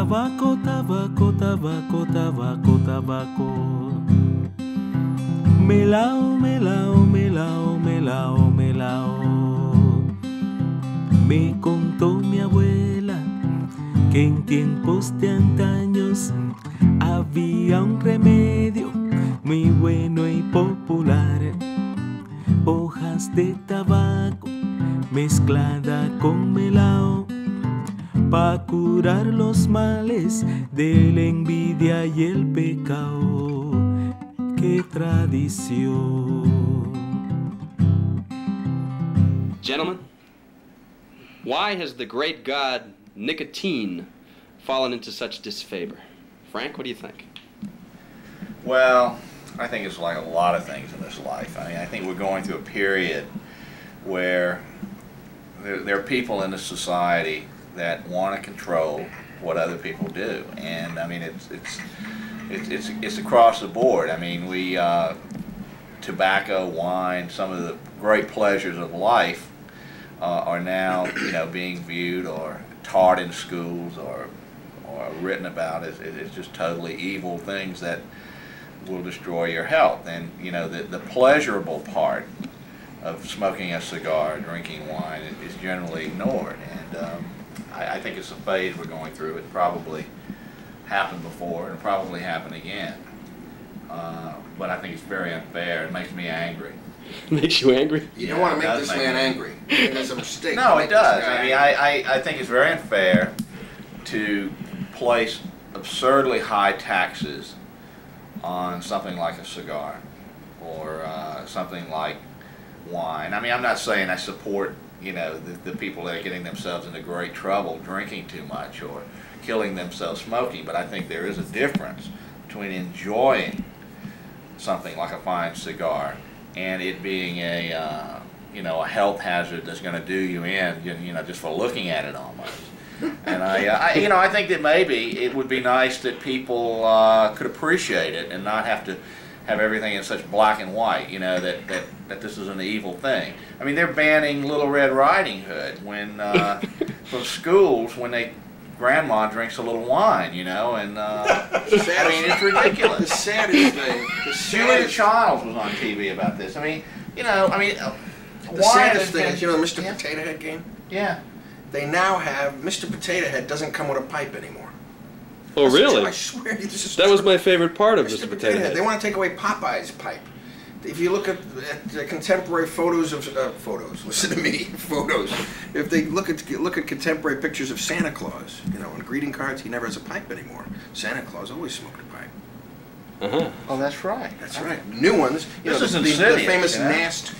Tabaco, tabaco, tabaco, tabaco, tabaco. Melao, melao, melao, melao, melao. Me contó mi abuela que en tiempos de antaños había un remedio muy bueno y popular. Hojas de tabaco mezclada con melao pa' curar los males de la envidia y el pecado. ¡Qué tradición! Gentlemen, why has the great god nicotine fallen into such disfavor? Frank, what do you think? Well, I think it's like a lot of things in this life. I mean, I think we're going through a period where there are people in this society that want to control what other people do, and I mean it's across the board. I mean, tobacco, wine, some of the great pleasures of life are now being viewed or taught in schools or written about as just totally evil things that will destroy your health. And the pleasurable part of smoking a cigar, drinking wine, is generally ignored. And I think it's a phase we're going through. It probably happened before and probably happen again. But I think it's very unfair. It makes me angry. Makes you angry? You don't want to make this man angry. It's a mistake. No, it does. I mean, I think it's very unfair to place absurdly high taxes on something like a cigar or something like wine. I mean, I'm not saying I support the people that are getting themselves into great trouble drinking too much or killing themselves smoking, but I think there is a difference between enjoying something like a fine cigar and it being a health hazard that's going to do you in just for looking at it almost. And I think that maybe it would be nice that people could appreciate it and not have to have everything in such black and white, that this is an evil thing. I mean, they're banning Little Red Riding Hood when from schools when grandma drinks a little wine, and I mean, it's ridiculous. The saddest thing, Julia Childs was on TV about this. I mean, the saddest thing is, Mr. Potato Head game? Yeah. They now have, Mr. Potato Head doesn't come with a pipe anymore. Oh, really? I swear to you, this is That was my favorite part of Mr. Potato Head. They want to take away Popeye's pipe. If you look at contemporary photos of listen to me, photos. If they look at contemporary pictures of Santa Claus, on greeting cards, he never has a pipe anymore. Santa Claus always smoked a pipe. Uh-huh. Oh, that's right. That's right. New ones. The famous masked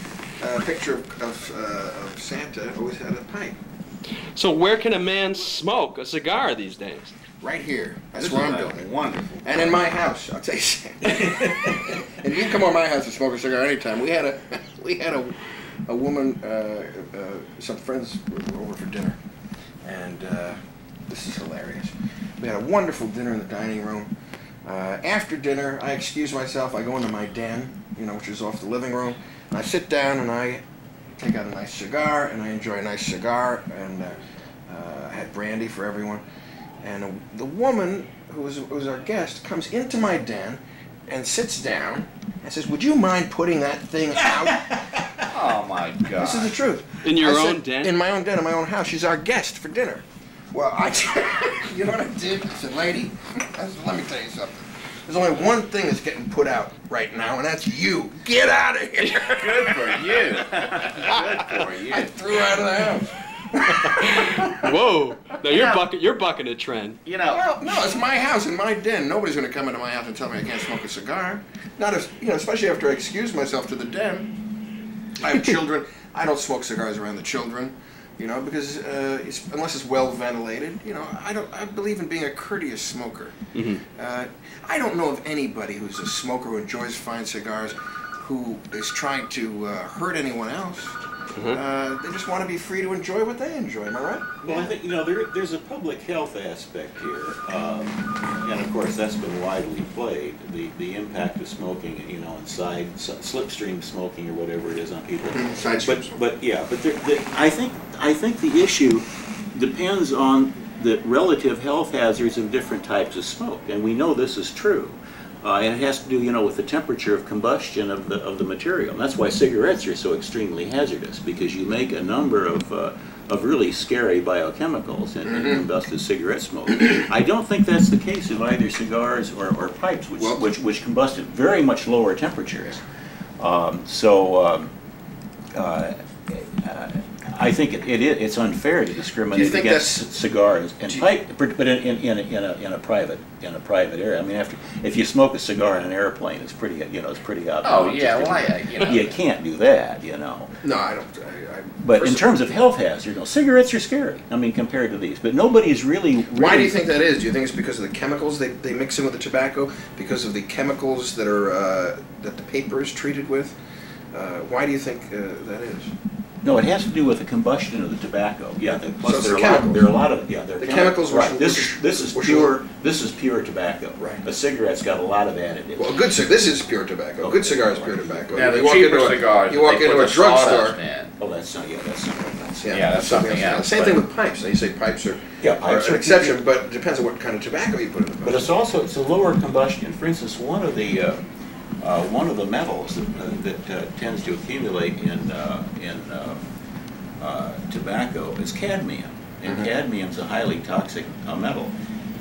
picture of Santa always had a pipe. So where can a man smoke a cigar these days? Right here. That's where I'm doing. Wonderful. And in my house, I'll tell you. And you can come over my house and smoke a cigar anytime. We had a woman, some friends were over for dinner, and this is hilarious. We had a wonderful dinner in the dining room. After dinner, I excuse myself. I go into my den, which is off the living room, and I sit down and I take out a nice cigar, and I enjoy a nice cigar, and I had brandy for everyone. And the woman who was our guest comes into my den and sits down and says, "Would you mind putting that thing out?" Oh my God! This is the truth. In your own den? In my own den, in my own house. She's our guest for dinner. Well, you know what I did? I said, "Lady, let me tell you something. There's only one thing that's getting put out right now, and that's you. Get out of here." Good for you. Good for you. I threw her out of the house. Whoa! Now you're bucking a trend. Well, no, it's my house and my den. Nobody's going to come into my house and tell me I can't smoke a cigar. Not if, especially after I excuse myself to the den. I have children. I don't smoke cigars around the children, because unless it's well ventilated, I believe in being a courteous smoker. Mm-hmm. I don't know of anybody who's a smoker who enjoys fine cigars who is trying to hurt anyone else. They just want to be free to enjoy what they enjoy. Am I right? Well, I think there's a public health aspect here, and of course that's been widely played. The impact of smoking, inside slipstream smoking or whatever it is on people. But I think the issue depends on the relative health hazards of different types of smoke, and we know this is true. And it has to do, you know, with the temperature of combustion of the material. And that's why cigarettes are so extremely hazardous, because you make a number of really scary biochemicals in combusted cigarette smoke. I don't think that's the case of either cigars or pipes, which combust at very much lower temperatures. I think it's unfair to discriminate against cigars and pipe, but in a private area. I mean, if you smoke a cigar in an airplane, it's pretty obvious. Oh yeah, well, you can't do that, you know. No, I don't. But in terms of health hazard, cigarettes are scary. I mean, compared to these, but nobody's really. Why do you think that is? Do you think it's because of the chemicals they mix in with the tobacco? Because of the chemicals that are that the paper is treated with? Why do you think that is? No, it has to do with the combustion of the tobacco. Yeah, so there are a lot of the chemicals. Right. This is pure tobacco. Right. A cigarette's got a lot of additives. Well, this is pure tobacco. A good cigar is pure tobacco. Yeah, the cheaper cigars. You walk into a drugstore. Oh, that's not. Yeah, that's not. That's something else. Same thing with pipes. Now you say pipes are an exception, but it depends on what kind of tobacco you put in the pipe. But it's a lower combustion. For instance, one of the metals that tends to accumulate in tobacco is cadmium, and cadmium's a highly toxic metal.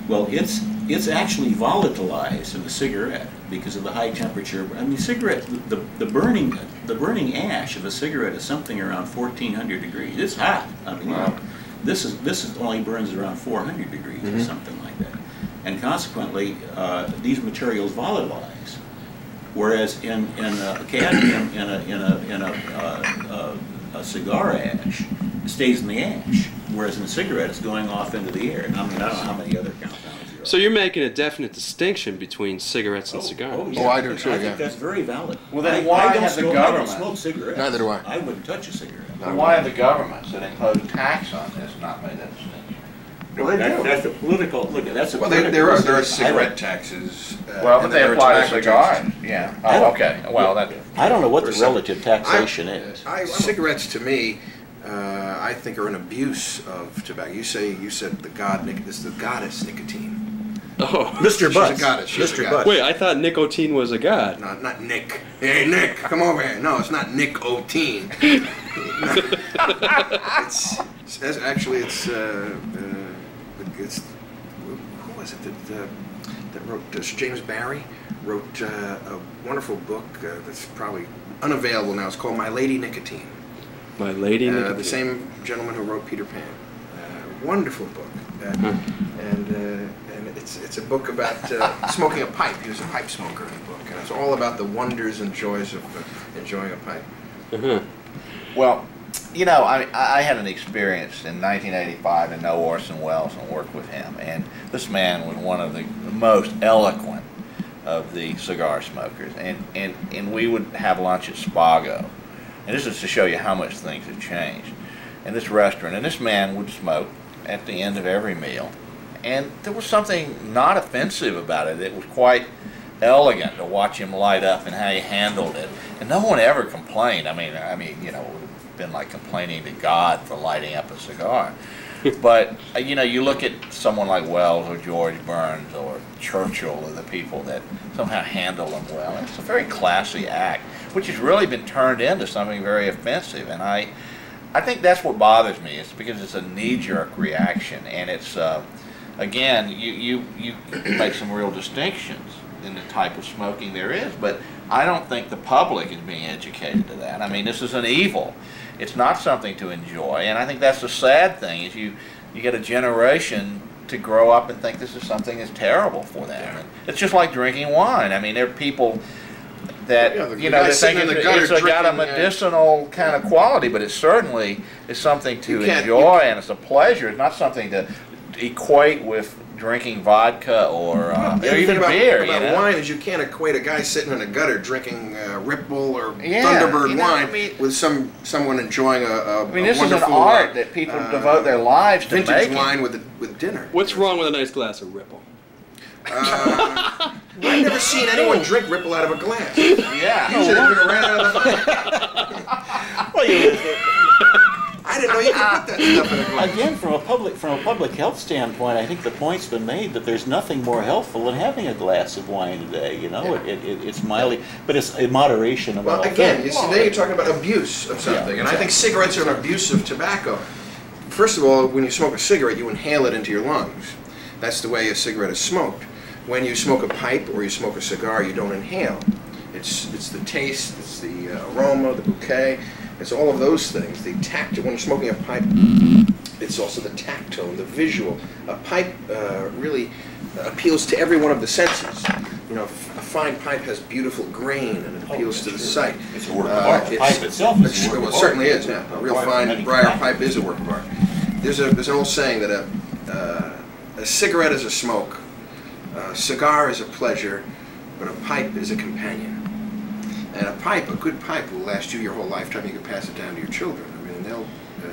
Well, it's actually volatilized in a cigarette because of the high temperature. I mean, the burning ash of a cigarette is something around 1,400 degrees. It's hot. I mean, this only burns around 400 degrees or something like that, and consequently, these materials volatilize. Whereas in cadmium in a cigar ash, it stays in the ash, whereas in a cigarette it's going off into the air. And I mean, I don't know how many other compounds there are. So you're making a definite distinction between cigarettes and cigars. Oh, I do too. I think that's very valid. Well, then why have the government? I don't smoke cigarettes. Neither do I. I wouldn't touch a cigarette. Well, why have the governments that impose tax on this not made that distinction? Well, that's a political. Look, that's a. Well, political there are decision. cigarette taxes. Well, but they apply to cigars. Taxes. Yeah. Oh, okay. Well, that. I don't know what the relative taxation is. Cigarettes, to me, I think are an abuse of tobacco. You said the goddess nicotine. Oh, Mr. Butts. She's a goddess. Mr. Butts. wait, I thought nicotine was a god. No, not Nick. Hey, Nick, come over here. No, it's not nicotine. It's who was it that wrote James Barrie wrote a wonderful book that's probably unavailable now. It's called My Lady Nicotine. My Lady Nicotine. The same gentleman who wrote Peter Pan. Wonderful book. And it's a book about smoking a pipe. He was a pipe smoker in the book, and it's all about the wonders and joys of enjoying a pipe. Well, you know, I had an experience in 1985 to know Orson Welles and work with him, and this man was one of the most eloquent of the cigar smokers, and we would have lunch at Spago, and this is to show you how much things have changed in this restaurant, and this man would smoke at the end of every meal, and there was something not offensive about it. It was quite elegant to watch him light up and how he handled it, and no one ever complained. I mean, you know, it would have been like complaining to God for lighting up a cigar. But you know, you look at someone like Wells or George Burns or Churchill, or the people that somehow handle them well. It's a very classy act, which has really been turned into something very offensive, and I think that's what bothers me. It's because it's a knee-jerk reaction, and it's again, you make some real distinctions in the type of smoking there is, but I don't think the public is being educated to that. I mean, this is an evil. It's not something to enjoy, and I think that's the sad thing, is you get a generation to grow up and think this is something that's terrible for them. And it's just like drinking wine. I mean, there are people that, you know, that think it's got a medicinal kind of quality, but it certainly is something to enjoy, and it's a pleasure. It's not something to equate with drinking vodka or even beer. About wine is you can't equate a guy sitting in a gutter drinking Ripple or Thunderbird wine with someone enjoying a this is an art that people devote their lives to vintage making. wine with dinner. What's wrong with a nice glass of Ripple? I've never seen anyone drink Ripple out of a glass. Yeah. Usually they're ran out of the Well, I didn't know, you can put that stuff in a glass. Again, from a public health standpoint, I think the point's been made that there's nothing more healthful than having a glass of wine a day. You know, it's mildly, but it's in moderation. Well, again, you see, there you're talking about abuse of something, and I think cigarettes are an abuse of tobacco. First of all, when you smoke a cigarette, you inhale it into your lungs. That's the way a cigarette is smoked. When you smoke a pipe or you smoke a cigar, you don't inhale. It's the taste, it's the aroma, the bouquet, it's all of those things. The tact. When you're smoking a pipe, it's also the tactone, the visual. A pipe really appeals to every one of the senses. You know, a fine pipe has beautiful grain and it appeals to the sight. It's a work of art. The pipe itself is a work of art. Well, it certainly is. Yeah, a real fine briar pipe is a work of art. There's an old saying that a cigarette is a smoke, a cigar is a pleasure, but a pipe is a companion. And a good pipe will last you your whole lifetime. You can pass it down to your children. I mean, and they'll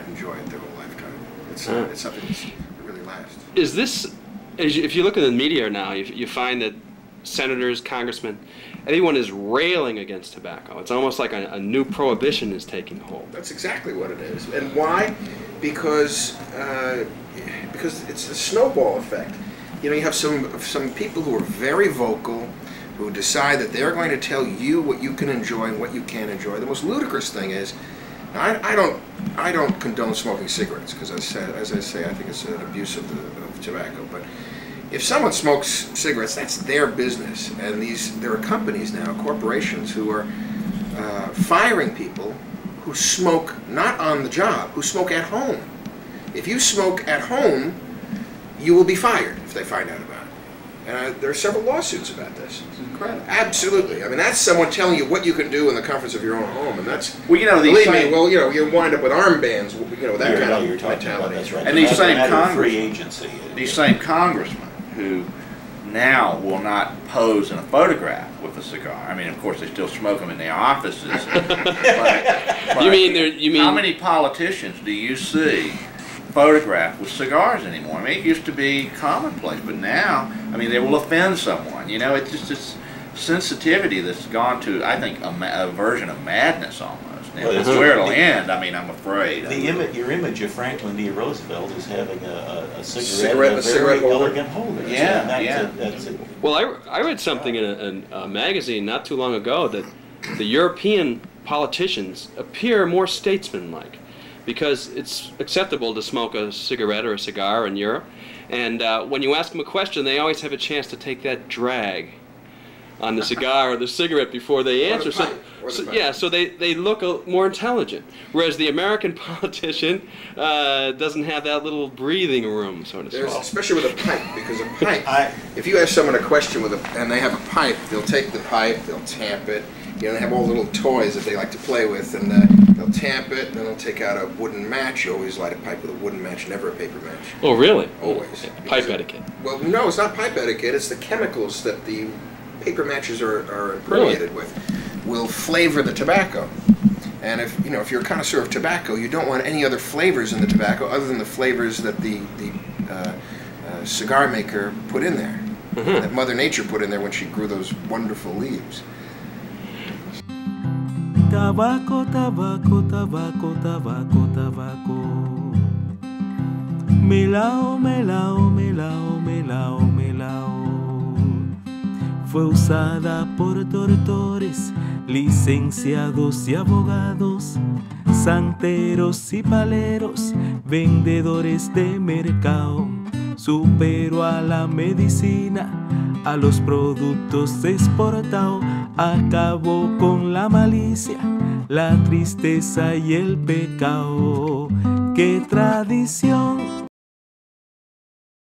enjoy it their whole lifetime. It's something that really lasts. Is this, if you look at the media now, you find that senators, congressmen, everyone is railing against tobacco. It's almost like a new prohibition is taking hold. That's exactly what it is. And why? Because it's a snowball effect. You know, you have some people who are very vocal, who decide that they're going to tell you what you can enjoy and what you can't enjoy. The most ludicrous thing is, I don't condone smoking cigarettes because, as I say, I think it's an abuse of tobacco. But if someone smokes cigarettes, that's their business. And there are companies now, corporations, who are firing people who smoke not on the job, who smoke at home. If you smoke at home, you will be fired if they find out about it. And there are several lawsuits about this. It's incredible. Absolutely. I mean, that's someone telling you what you can do in the comforts of your own home, and that's, well, you know, believe me, well, you know, you wind up with armbands, you know, that kind of mentality. That's right. And these same free agency. These same congressmen who now will not pose in a photograph with a cigar. I mean, of course, they still smoke them in their offices. but You mean how many politicians do you see photographed with cigars anymore? I mean, it used to be commonplace, but now, I mean, they will offend someone. You know, it's just this sensitivity that's gone to, I think, a version of madness almost. Now, Well, that's where it'll end. I mean, I'm afraid. Your image of Franklin D. Roosevelt is having a cigarette, a cigarette very holder. elegant holder. Yeah, That's it. Well, I read something in a magazine not too long ago that the European politicians appear more statesmanlike because it's acceptable to smoke a cigarette or a cigar in Europe. And when you ask them a question, they always have a chance to take that drag on the cigar or the cigarette before they answer. So they look more intelligent. Whereas the American politician doesn't have that little breathing room, so to speak. Especially with a pipe, because a pipe, if you ask someone a question and they have a pipe, they'll take the pipe, they'll tamp it. You know, they have all the little toys that they like to play with, and they'll tamp it, and then they'll take out a wooden match. You always light a pipe with a wooden match, never a paper match. Oh, really? Always. Pipe etiquette. Well, no, it's not pipe etiquette. It's the chemicals that the paper matches are permeated with will flavor the tobacco. And if you're a connoisseur of tobacco, you don't want any other flavors in the tobacco other than the flavors that the cigar maker put in there, that Mother Nature put in there when she grew those wonderful leaves. Tabaco, tabaco, tabaco, tabaco, tabaco. Melao, melao, melao, melao, melao. Fue usada por doctores, licenciados y abogados, santeros y paleros, vendedores de mercado. Superó a la medicina, a los productos exportados, acabó con la malicia, la tristeza y el pecado. ¡Qué tradición!